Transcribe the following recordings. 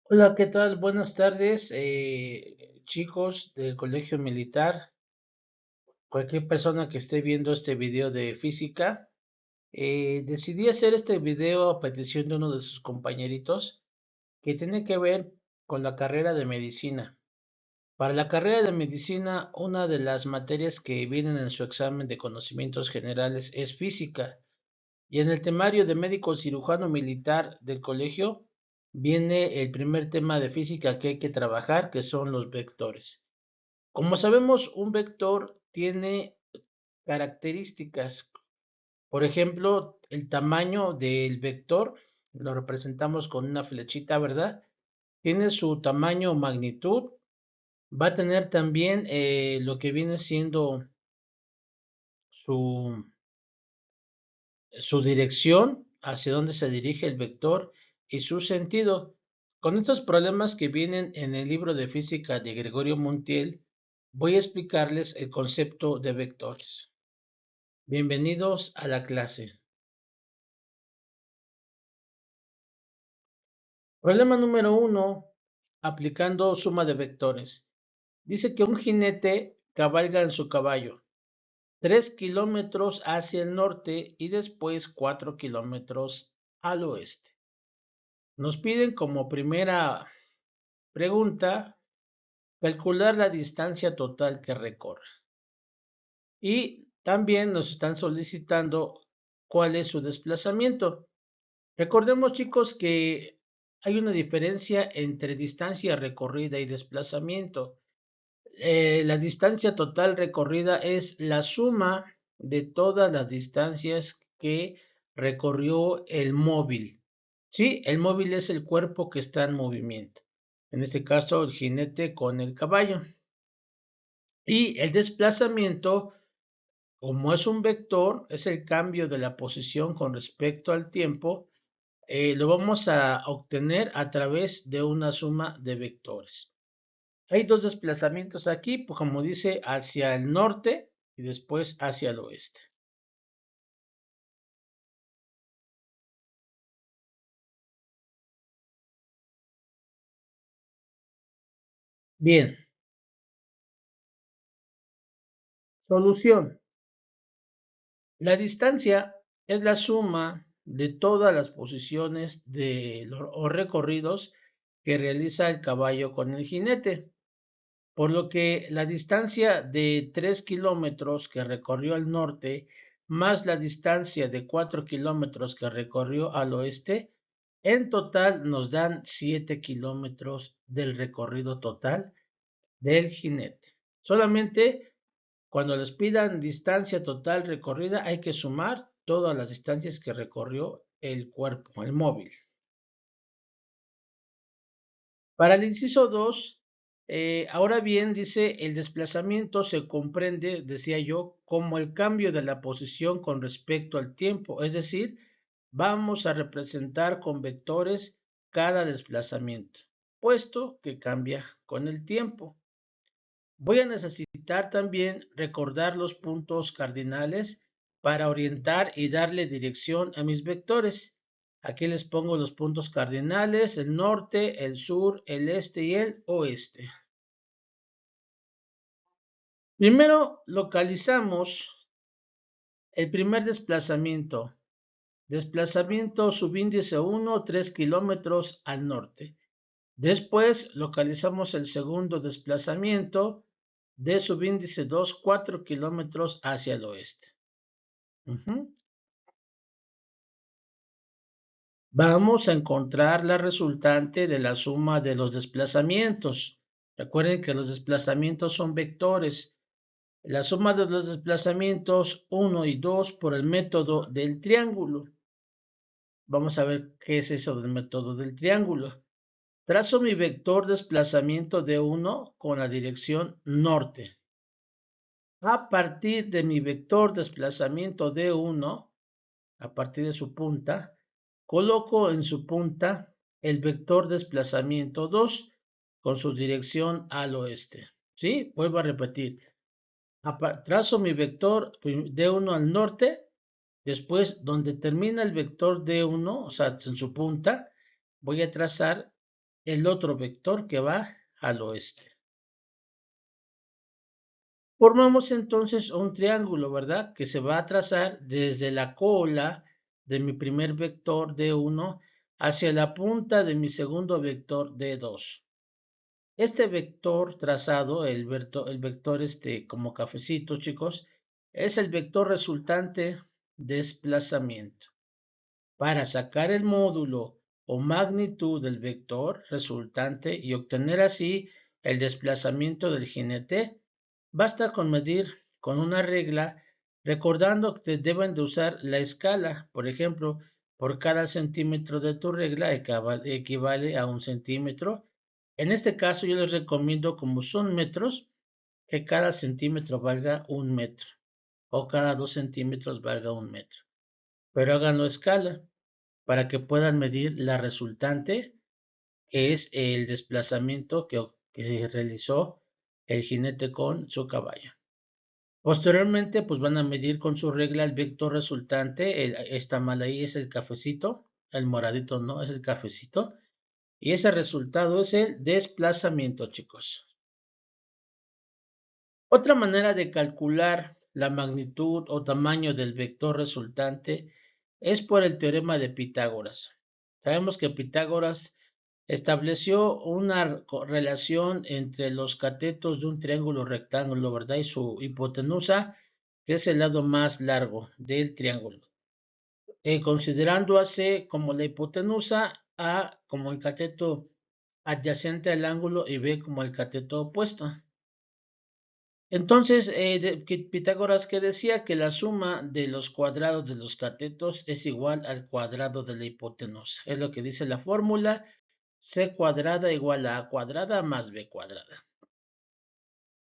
Hola, ¿qué tal? Buenas tardes, chicos del Colegio Militar. Cualquier persona que esté viendo este video de física, decidí hacer este video a petición de uno de sus compañeritos que tiene que ver con la carrera de medicina. Para la carrera de medicina, una de las materias que vienen en su examen de conocimientos generales es física. Y en el temario de médico cirujano militar del colegio viene el primer tema de física que hay que trabajar, que son los vectores. Como sabemos, un vector tiene características. Por ejemplo, el tamaño del vector lo representamos con una flechita, ¿verdad? Tiene su tamaño o magnitud. Va a tener también lo que viene siendo su su dirección, hacia dónde se dirige el vector y su sentido. Con estos problemas que vienen en el libro de física de Gregorio Montiel, voy a explicarles el concepto de vectores. Bienvenidos a la clase. Problema número 1. Aplicando suma de vectores. Dice que un jinete cabalga en su caballo 3 kilómetros hacia el norte y después 4 kilómetros al oeste. Nos piden como primera pregunta calcular la distancia total que recorre. Y también nos están solicitando cuál es su desplazamiento. Recordemos, chicos, que hay una diferencia entre distancia recorrida y desplazamiento. La distancia total recorrida es la suma de todas las distancias que recorrió el móvil. Sí, el móvil es el cuerpo que está en movimiento. En este caso, el jinete con el caballo. Y el desplazamiento, como es un vector, es el cambio de la posición con respecto al tiempo. Lo vamos a obtener a través de una suma de vectores. Hay dos desplazamientos aquí, pues como dice, hacia el norte y después hacia el oeste. Bien, solución. La distancia es la suma de todas las posiciones o recorridos que realiza el caballo con el jinete, por lo que la distancia de 3 kilómetros que recorrió al norte más la distancia de 4 kilómetros que recorrió al oeste, en total nos dan 7 kilómetros del recorrido total del jinete. Solamente cuando les pidan distancia total recorrida hay que sumar todas las distancias que recorrió el cuerpo, el móvil. Para el inciso 2, ahora bien, dice, el desplazamiento se comprende, decía yo, como el cambio de la posición con respecto al tiempo, es decir, vamos a representar con vectores cada desplazamiento, puesto que cambia con el tiempo. Voy a necesitar también recordar los puntos cardinales para orientar y darle dirección a mis vectores. Aquí les pongo los puntos cardinales, el norte, el sur, el este y el oeste. Primero localizamos el primer desplazamiento. Desplazamiento subíndice 1, 3 kilómetros al norte. Después localizamos el segundo desplazamiento de subíndice 2, 4 kilómetros hacia el oeste. Vamos a encontrar la resultante de la suma de los desplazamientos. Recuerden que los desplazamientos son vectores. La suma de los desplazamientos 1 y 2 por el método del triángulo. Vamos a ver qué es eso del método del triángulo. Trazo mi vector desplazamiento de 1 con la dirección norte. A partir de mi vector desplazamiento de 1, a partir de su punta, coloco en su punta el vector desplazamiento 2 con su dirección al oeste. ¿Sí? Vuelvo a repetir. Trazo mi vector D1 al norte, después donde termina el vector D1, o sea, en su punta, voy a trazar el otro vector que va al oeste. Formamos entonces un triángulo, ¿verdad? Que se va a trazar desde la cola de mi primer vector D1 hacia la punta de mi segundo vector D2. Este vector trazado, el vector como cafecito, chicos, es el vector resultante desplazamiento. Para sacar el módulo o magnitud del vector resultante y obtener así el desplazamiento del jinete, basta con medir con una regla, recordando que deben de usar la escala. Por ejemplo, por cada centímetro de tu regla equivale a 1 centímetro. En este caso yo les recomiendo, como son metros, que cada centímetro valga 1 metro o cada 2 centímetros valga 1 metro. Pero háganlo a escala para que puedan medir la resultante, que es el desplazamiento que realizó el jinete con su caballo. Posteriormente, pues van a medir con su regla el vector resultante. Esta mal ahí es el cafecito, el moradito no, es el cafecito. Y ese resultado es el desplazamiento, chicos. Otra manera de calcular la magnitud o tamaño del vector resultante es por el teorema de Pitágoras. Sabemos que Pitágoras estableció una relación entre los catetos de un triángulo rectángulo, ¿verdad? Y su hipotenusa, que es el lado más largo del triángulo. Considerando a C como la hipotenusa, A como el cateto adyacente al ángulo y B como el cateto opuesto. Entonces, Pitágoras que decía que la suma de los cuadrados de los catetos es igual al cuadrado de la hipotenusa. Es lo que dice la fórmula: C cuadrada igual a A cuadrada más B cuadrada.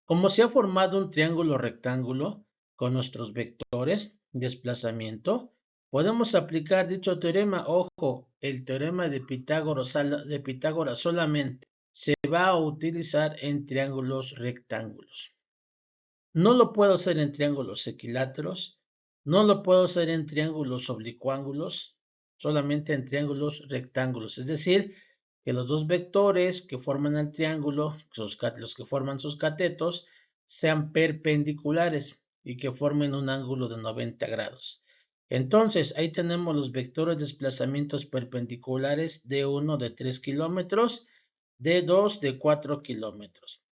Como se ha formado un triángulo rectángulo con nuestros vectores, desplazamiento, podemos aplicar dicho teorema. Ojo, el teorema de Pitágoras solamente se va a utilizar en triángulos rectángulos. No lo puedo hacer en triángulos equiláteros, no lo puedo hacer en triángulos oblicuángulos, solamente en triángulos rectángulos. Es decir, que los dos vectores que forman el triángulo, los que forman sus catetos, sean perpendiculares y que formen un ángulo de 90 grados. Entonces, ahí tenemos los vectores de desplazamientos perpendiculares: D1 de 3 kilómetros, D2 de 4 kilómetros.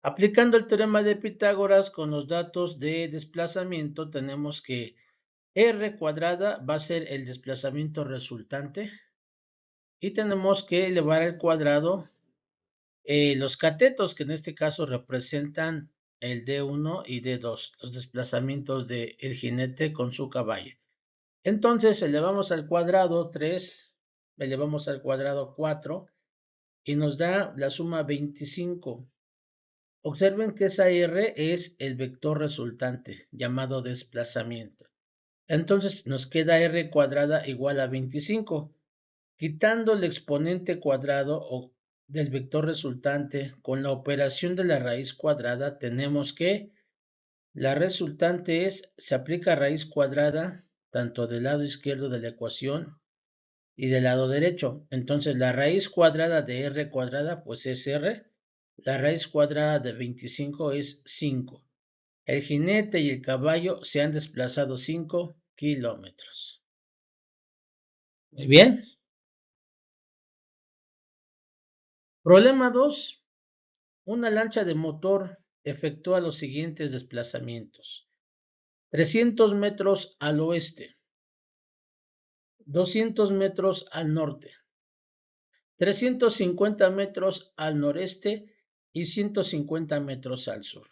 Aplicando el teorema de Pitágoras con los datos de desplazamiento, tenemos que R cuadrada va a ser el desplazamiento resultante y tenemos que elevar al cuadrado los catetos, que en este caso representan el D1 y D2, los desplazamientos del jinete con su caballo. Entonces elevamos al cuadrado 3, elevamos al cuadrado 4 y nos da la suma 25. Observen que esa R es el vector resultante, llamado desplazamiento. Entonces nos queda R cuadrada igual a 25. Quitando el exponente cuadrado del vector resultante con la operación de la raíz cuadrada, tenemos que la resultante se aplica raíz cuadrada tanto del lado izquierdo de la ecuación y del lado derecho. Entonces la raíz cuadrada de R cuadrada pues es R. La raíz cuadrada de 25 es 5. El jinete y el caballo se han desplazado 5 kilómetros. Muy bien. Problema 2. Una lancha de motor efectúa los siguientes desplazamientos: 300 metros al oeste, 200 metros al norte, 350 metros al noreste y 150 metros al sur.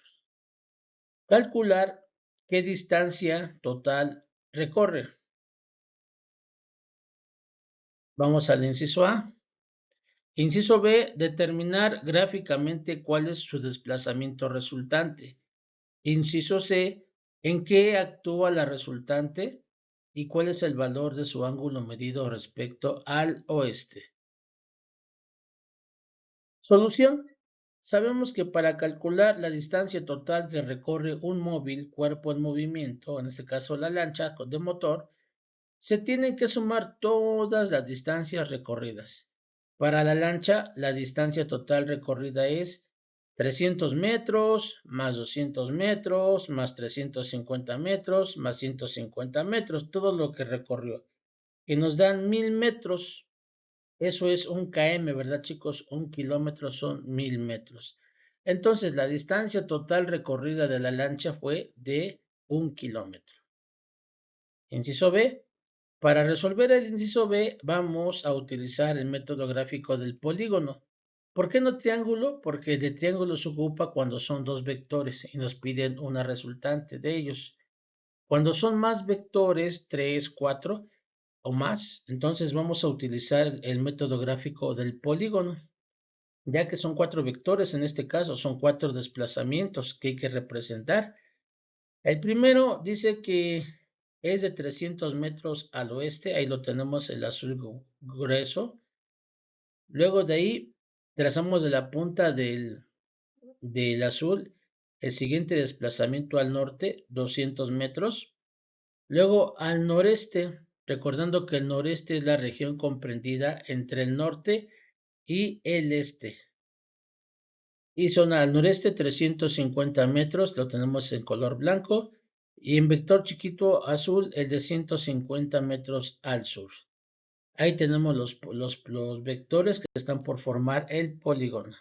Calcular qué distancia total recorre. Vamos al inciso A. Inciso B, determinar gráficamente cuál es su desplazamiento resultante. Inciso C, en qué actúa la resultante y cuál es el valor de su ángulo medido respecto al oeste. Solución. Sabemos que para calcular la distancia total que recorre un móvil cuerpo en movimiento, en este caso la lancha de motor, se tienen que sumar todas las distancias recorridas. Para la lancha, la distancia total recorrida es 300 metros, más 200 metros, más 350 metros, más 150 metros, todo lo que recorrió. Y nos dan 1000 metros. Eso es un km, ¿verdad, chicos? Un kilómetro son 1000 metros. Entonces, la distancia total recorrida de la lancha fue de 1 kilómetro. Inciso B. Para resolver el inciso B, vamos a utilizar el método gráfico del polígono. ¿Por qué no triángulo? Porque de triángulo se ocupa cuando son dos vectores y nos piden una resultante de ellos. Cuando son más vectores, 3, 4 o más, entonces vamos a utilizar el método gráfico del polígono, ya que son 4 vectores, en este caso son 4 desplazamientos que hay que representar. El primero dice que es de 300 metros al oeste, ahí lo tenemos el azul grueso. Luego de ahí trazamos de la punta del azul el siguiente desplazamiento al norte, 200 metros. Luego al noreste, recordando que el noreste es la región comprendida entre el norte y el este. Y son al noreste 350 metros, lo tenemos en color blanco. Y en vector chiquito azul el de 150 metros al sur. Ahí tenemos los vectores que están por formar el polígono.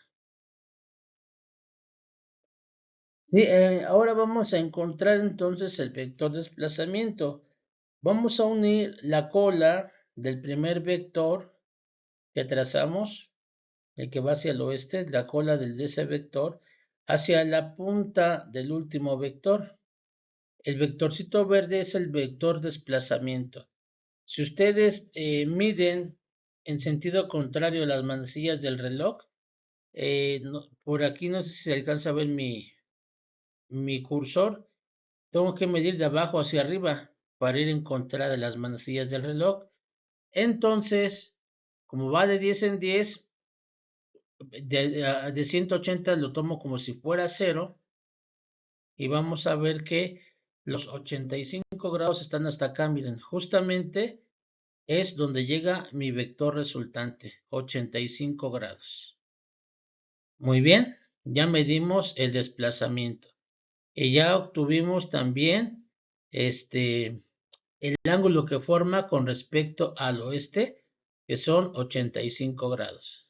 Y, ahora vamos a encontrar entonces el vector desplazamiento. Vamos a unir la cola del primer vector que trazamos, el que va hacia el oeste, la cola de ese vector, hacia la punta del último vector. El vectorcito verde es el vector desplazamiento. Si ustedes miden en sentido contrario las manecillas del reloj, por aquí no sé si se alcanza a ver mi cursor, tengo que medir de abajo hacia arriba para ir en contra de las manecillas del reloj. Entonces, como va de 10 en 10, de 180 lo tomo como si fuera 0 y vamos a ver que los 85 grados están hasta acá, miren, justamente es donde llega mi vector resultante, 85 grados. Muy bien, ya medimos el desplazamiento y ya obtuvimos también el ángulo que forma con respecto al oeste, que son 85 grados.